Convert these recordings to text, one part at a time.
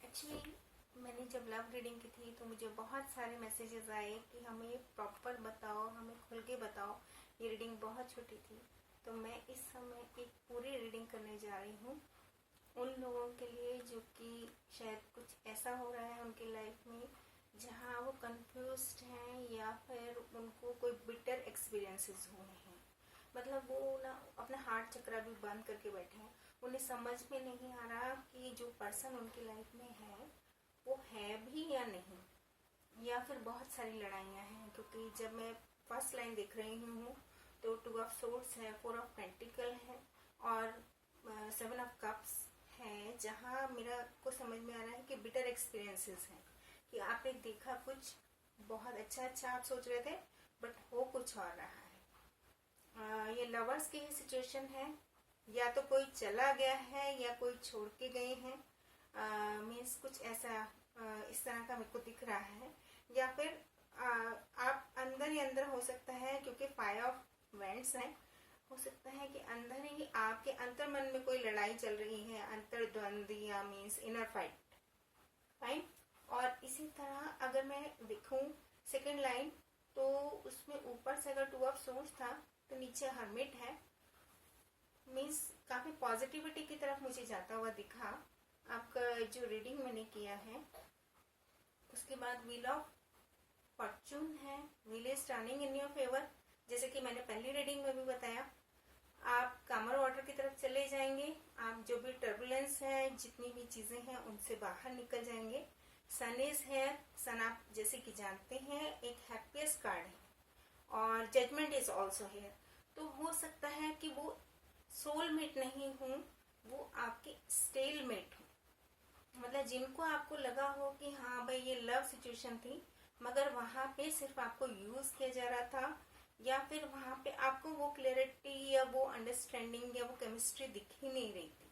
Actually मैंने जब love reading की थी तो मुझे बहुत सारे मैसेजेस आए कि हमें प्रॉपर बताओ, हमें खुल के बताओ। ये रीडिंग बहुत छोटी थी, तो मैं इस समय एक पूरी रीडिंग करने जा रही हूँ उन लोगों के लिए जो कि शायद कुछ ऐसा हो रहा है उनके लाइफ में जहाँ वो कंफ्यूज्ड हैं या फिर उनको कोई बिटर एक्सपीरियंसेस हुए हैं। मतलब वो ना अपना हार्ट चक्र भी बंद करके बैठे हैं। उन्हें समझ में नहीं आ रहा कि जो पर्सन उनकी लाइफ में है वो है भी या नहीं, या फिर बहुत सारी लड़ाइयाँ हैं। क्योंकि जब मैं फर्स्ट लाइन देख रही हूँ तो 2 ऑफ सोर्ड्स है, 4 ऑफ पेंटिकल है और 7 ऑफ कप्स है, जहाँ मेरा को समझ में आ रहा है कि बिटर एक्सपीरियंसेस हैं, कि आपने देखा कुछ बहुत अच्छा आप सोच रहे थे बट हो कुछ और रहा है। ये लवर्स की ही सिचुएशन है, या तो कोई चला गया है या कोई छोड़ के गए हैं। मीन्स कुछ ऐसा इस तरह का मेरे को दिख रहा है, या फिर आप अंदर ही अंदर हो सकता है, क्योंकि 5 ऑफ वेंट्स है। हो सकता है कि अंदर ही आपके अंतर मन में कोई लड़ाई चल रही है, अंतर्द्वंद या मीन्स इनर फाइट। फाइन। और इसी तरह अगर मैं देखूं सेकेंड लाइन, तो उसमें ऊपर से अगर 2 ऑफ सोर्ड्स था तो नीचे हर्मिट है। मीन्स काफी पॉजिटिविटी की तरफ मुझे जाता हुआ दिखा आपका जो रीडिंग मैंने किया है। उसके बाद व्हील ऑफ फॉर्चून है, wheel is turning in your favour. जैसे कि मैंने पहली रीडिंग में भी बताया, आप कामर वाटर की तरफ चले जाएंगे। आप जो भी टर्बुलेंस है, जितनी भी चीजें हैं उनसे बाहर निकल जाएंगे। सन इज है, सन आप जैसे कि जानते हैं एक हैप्पीएस्ट कार्ड है, और जजमेंट इज ऑल्सो है। तो हो सकता है कि वो सोलमेट नहीं हूँ, वो आपके स्टेलमेट हो। मतलब जिनको आपको लगा हो कि हाँ भाई ये लव सिचुएशन थी, मगर वहां पे सिर्फ आपको यूज किया जा रहा था, या फिर वहां पे आपको वो क्लैरिटी या वो अंडरस्टैंडिंग या वो केमिस्ट्री दिख ही नहीं रही थी।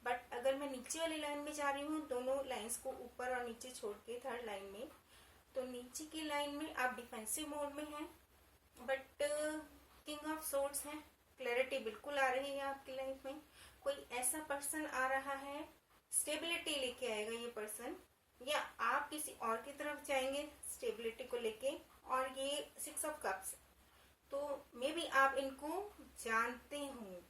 बट अगर मैं नीचे वाली लाइन में जा रही हूँ, दोनों लाइंस को ऊपर और नीचे छोड़ के थर्ड लाइन में, तो नीचे की लाइन में आप डिफेंसिव मोड में हैं, बट किंग ऑफ सोर्ड्स है, क्लैरिटी बिल्कुल आ रही है आपकी लाइफ में। कोई ऐसा पर्सन आ रहा है, स्टेबिलिटी लेके आएगा ये पर्सन, या आप किसी और की तरफ जाएंगे स्टेबिलिटी को लेके। और ये 6 ऑफ कप्स, तो मे बी आप इनको जानते हो।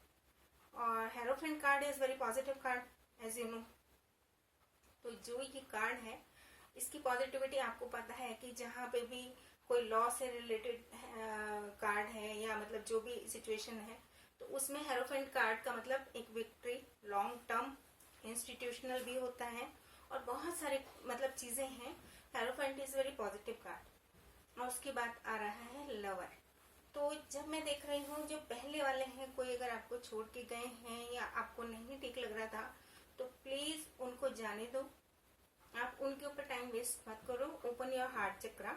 और hierophant card is very positive card as you know. तो जो ये कार्ड है इसकी पॉजिटिविटी आपको पता है कि जहाँ पे भी कोई लॉ से रिलेटेड कार्ड है, या मतलब जो भी सिचुएशन है, तो उसमें हेरोफेंट कार्ड का मतलब एक विक्ट्री, लॉन्ग टर्म, इंस्टीट्यूशनल भी होता है, और बहुत सारे मतलब चीजें हैं। Hierophant is very positive card. और उसके बाद आ रहा है लवर। तो जब मैं देख रही हूँ जो पहले वाले हैं, कोई अगर आपको छोड़ के गए हैं या आपको नहीं ठीक लग रहा था, तो प्लीज उनको जाने दो। आप उनके ऊपर टाइम वेस्ट मत करो। ओपन योर हार्ट चक्रा,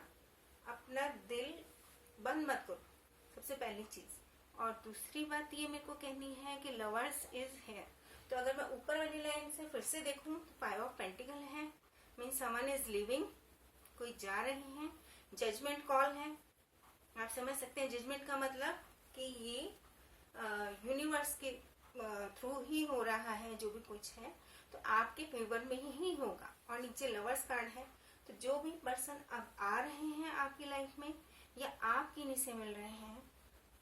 अपना दिल बंद मत करो, सबसे पहली चीज। और दूसरी बात ये मेरे को कहनी है कि लवर्स इज है। तो अगर मैं ऊपर वाली लाइन से फिर से देखूं तो 5 ऑफ पेंटिकल है, मीन समवन इज लिविंग, कोई जा रहे हैं। जजमेंट कॉल है, आप समझ सकते हैं जजमेंट का मतलब कि ये यूनिवर्स के थ्रू ही हो रहा है, जो भी कुछ है तो आपके फेवर में ही होगा। और नीचे लवर्स कार्ड है, तो जो भी पर्सन अब आ रहे हैं आपकी लाइफ में या आप किन्हीं से मिल रहे हैं,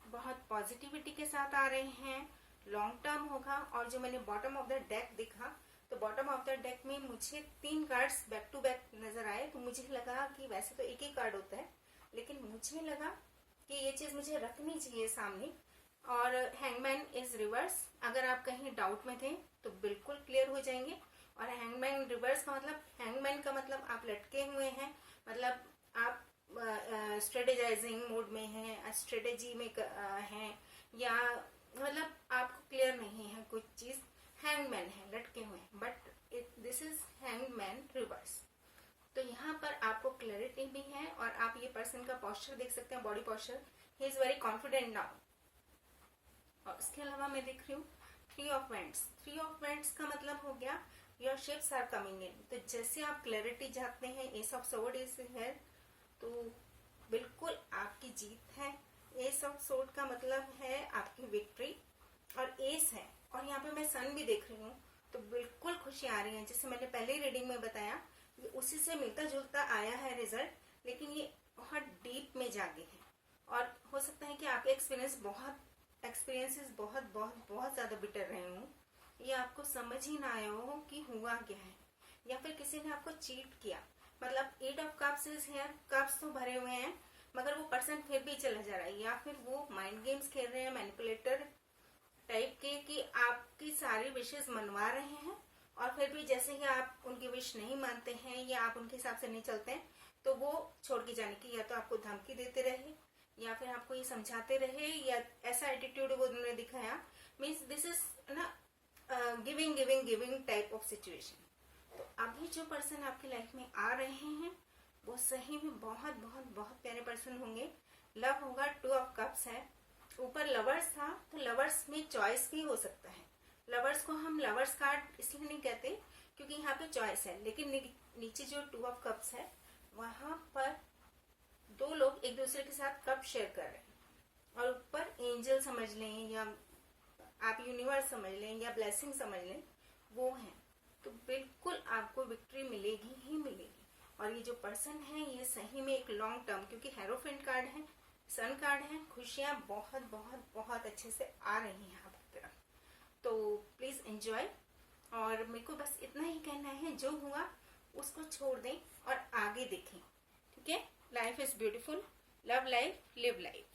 बहुत पॉजिटिविटी के साथ आ रहे हैं, लॉन्ग टर्म होगा। और जो मैंने बॉटम ऑफ द डेक देखा, तो बॉटम ऑफ द डेक में मुझे 3 कार्ड्स बैक टू बैक नजर आए। तो मुझे लगा कि वैसे तो एक ही कार्ड होता है, लेकिन मुझे लगा कि ये चीज मुझे रखनी चाहिए सामने। और हैंगमैन इज रिवर्स, अगर आप कहीं डाउट में थे तो बिल्कुल क्लियर हो जाएंगे। और हैंगमैन रिवर्स का मतलब, हैंगमैन का मतलब आप लटके हुए हैं, मतलब आप स्ट्रेटेजाइजिंग मोड में हैं, स्ट्रेटेजी में हैं, या मतलब आपको क्लियर नहीं है कुछ चीज। हैंगमैन है, लटके हुए हैं, but this is hangman reverse. तो यहाँ पर आपको क्लैरिटी भी है, और आप ये पर्सन का पोस्चर देख सकते हैं, body posture, he is very confident now. और उसके अलावा मैं देख रही हूँ 3 ऑफ वेंट्स। 3 ऑफ वेंट्स का मतलब हो गया your ships are coming in. तो जैसे आप क्लैरिटी चाहते हैं, एस ऑफ सोर्ड इज है, तो बिल्कुल आपकी जीत है। एस ऑफ सोर्ड का मतलब है आपकी विक्ट्री, और एस है, और यहाँ पे मैं सन भी देख रही हूँ, तो बिल्कुल खुशी आ रही है। जैसे मैंने पहले रीडिंग में बताया, ये उसी से मिलता जुलता आया है रिजल्ट, लेकिन ये बहुत डीप में जागे है। और हो सकता है कि आपके एक्सपीरियंसेस बहुत बहुत बहुत ज़्यादा बिटर रहे हों, या आपको समझ ही ना आया हो कि हुआ क्या है, या फिर किसी ने आपको चीट किया। मतलब 8 ऑफ कप्स है, कप्स तो भरे हुए हैं मगर वो पर्सन फिर भी चला जा रहा है, या फिर वो माइंड गेम्स खेल रहे हैं, मैनिपुलेटर टाइप के, कि आपकी सारी विशेष मनवा रहे हैं और फिर भी जैसे ही आप उनकी विश नहीं मानते हैं या आप उनके हिसाब से नहीं चलते हैं, तो वो छोड़ के जाने की या तो आपको धमकी देते रहे या फिर आपको ये समझाते रहे, या ऐसा एटीट्यूड वो उन्होंने दिखाया। मीन्स दिस इज ना giving giving giving type of situation. तो अभी जो पर्सन आपकी लाइफ में आ रहे हैं वो सही में बहुत बहुत बहुत प्यारे पर्सन होंगे। लव होगा, 2 ऑफ कप्स है, ऊपर लवर्स था तो लवर्स में चॉइस भी हो सकता है। लवर्स को हम लवर्स कार्ड इसलिए नहीं कहते क्योंकि यहाँ पे चॉइस है, लेकिन नीचे जो 2 ऑफ कप्स है वहां पर 2 लोग एक दूसरे के साथ कप शेयर कर रहे हैं, और ऊपर एंजल समझ लें या आप यूनिवर्स समझ लें या ब्लेसिंग समझ लें, वो है। तो बिल्कुल आपको विक्ट्री मिलेगी ही मिलेगी। और ये जो पर्सन है ये सही में एक लॉन्ग टर्म, क्योंकि हेरोफेंट कार्ड है, सन कार्ड है, खुशियां बहुत बहुत बहुत अच्छे से आ रही हैं आपकी तरफ। तो प्लीज एंजॉय। और मेरे को बस इतना ही कहना है, जो हुआ उसको छोड़ दें और आगे देखें। ठीक है, life is beautiful, love life, live life.